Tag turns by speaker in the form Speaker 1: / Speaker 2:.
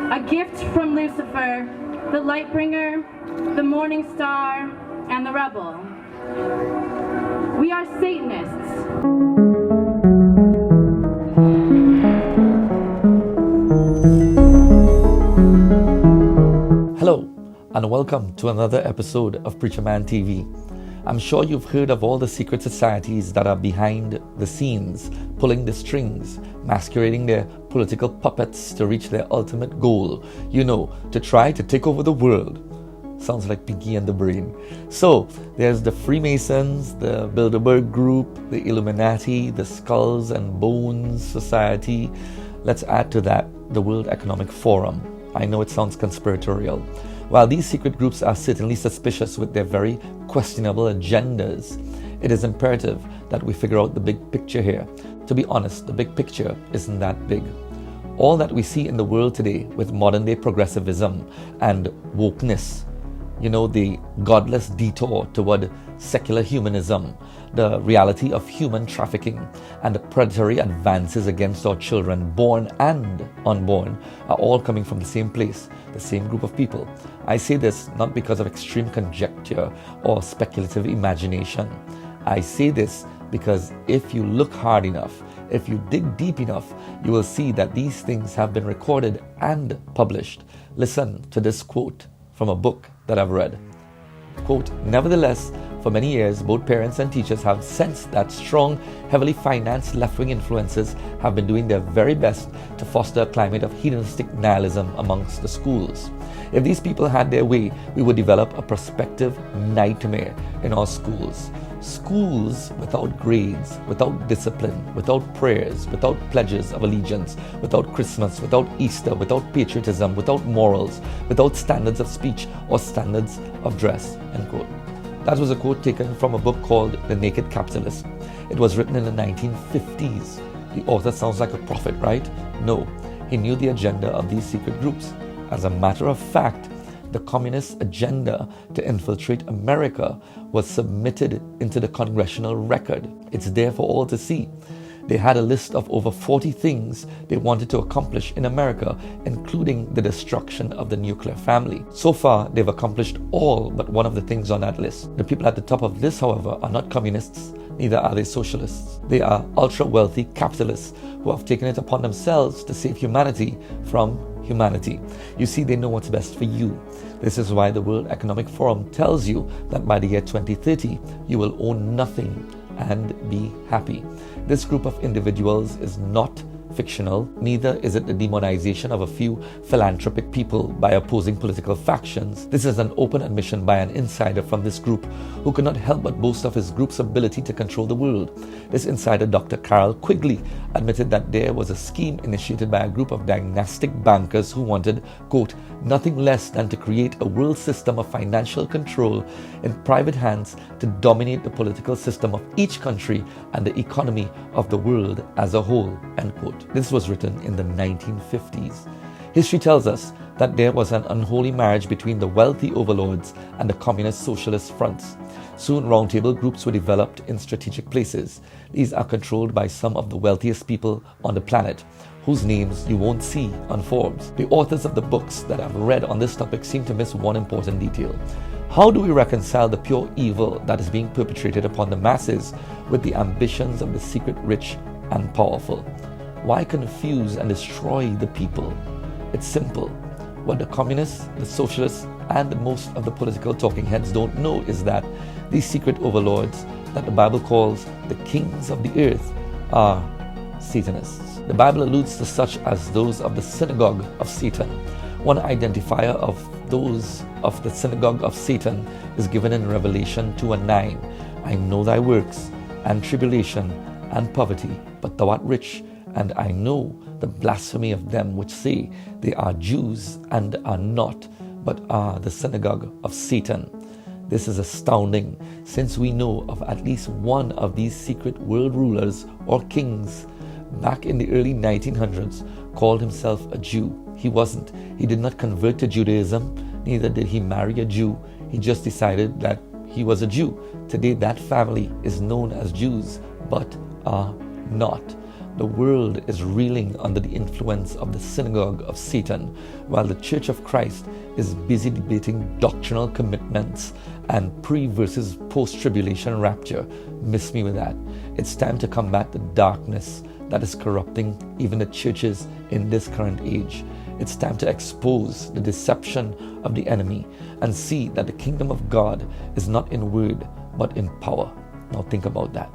Speaker 1: a gift from Lucifer, the light bringer, the morning star, and the rebel. We are Satanists.
Speaker 2: Hello, and welcome to another episode of Preacher Man TV. I'm sure you've heard of all the secret societies that are behind the scenes, pulling the strings, masquerading their political puppets to reach their ultimate goal, to try to take over the world. Sounds like Pinky and the Brain. So, there's the Freemasons, the Bilderberg Group, the Illuminati, the Skulls and Bones Society. Let's add to that the World Economic Forum. I know it sounds conspiratorial. While these secret groups are certainly suspicious with their very questionable agendas, it is imperative that we figure out the big picture here. To be honest, the big picture isn't that big. All that we see in the world today with modern day progressivism and wokeness, the godless detour toward secular humanism, the reality of human trafficking, and the predatory advances against our children, born and unborn, are all coming from the same place, the same group of people. I say this not because of extreme conjecture or speculative imagination. I say this because if you look hard enough, if you dig deep enough, you will see that these things have been recorded and published. Listen to this quote from a book that I've read. Quote, "Nevertheless, for many years, both parents and teachers have sensed that strong, heavily financed left-wing influences have been doing their very best to foster a climate of hedonistic nihilism amongst the schools. If these people had their way, we would develop a prospective nightmare in our schools. Schools without grades, without discipline, without prayers, without pledges of allegiance, without Christmas, without Easter, without patriotism, without morals, without standards of speech or standards of dress." End quote. That was a quote taken from a book called The Naked Capitalist. It was written in the 1950s. The author sounds like a prophet, right? No, he knew the agenda of these secret groups. As a matter of fact, the communist agenda to infiltrate America was submitted into the congressional record. It's there for all to see. They had a list of over 40 things they wanted to accomplish in America, including the destruction of the nuclear family. So far, they've accomplished all but one of the things on that list. The people at the top of this, however, are not communists, neither are they socialists. They are ultra-wealthy capitalists who have taken it upon themselves to save humanity from humanity. You see, they know what's best for you. This is why the World Economic Forum tells you that by the year 2030, you will own nothing and be happy. This group of individuals is not fictional, neither is it the demonization of a few philanthropic people by opposing political factions. This is an open admission by an insider from this group who could not help but boast of his group's ability to control the world. This insider, Dr. Carol Quigley, admitted that there was a scheme initiated by a group of dynastic bankers who wanted, quote, "nothing less than to create a world system of financial control in private hands to dominate the political system of each country and the economy of the world as a whole," end quote. This was written in the 1950s. History tells us that there was an unholy marriage between the wealthy overlords and the communist socialist fronts. Soon roundtable groups were developed in strategic places. These are controlled by some of the wealthiest people on the planet, whose names you won't see on Forbes. The authors of the books that I've read on this topic seem to miss one important detail. How do we reconcile the pure evil that is being perpetrated upon the masses with the ambitions of the secret rich and powerful? Why confuse and destroy the people? It's simple. What the communists, the socialists, and most of the political talking heads don't know is that these secret overlords that the Bible calls the kings of the earth are Satanists. The Bible alludes to such as those of the Synagogue of Satan. One identifier of those of the Synagogue of Satan is given in Revelation 2:9. "I know thy works, and tribulation, and poverty, but thou art rich, and I know the blasphemy of them which say they are Jews and are not, but are the synagogue of Satan." This is astounding, since we know of at least one of these secret world rulers or kings back in the early 1900s called himself a Jew. He wasn't. He did not convert to Judaism, neither did he marry a Jew. He just decided that he was a Jew. Today that family is known as Jews, but are not. The world is reeling under the influence of the Synagogue of Satan, while the Church of Christ is busy debating doctrinal commitments and pre versus post-tribulation rapture. Miss me with that. It's time to combat the darkness that is corrupting even the churches in this current age. It's time to expose the deception of the enemy and see that the kingdom of God is not in word but in power. Now think about that.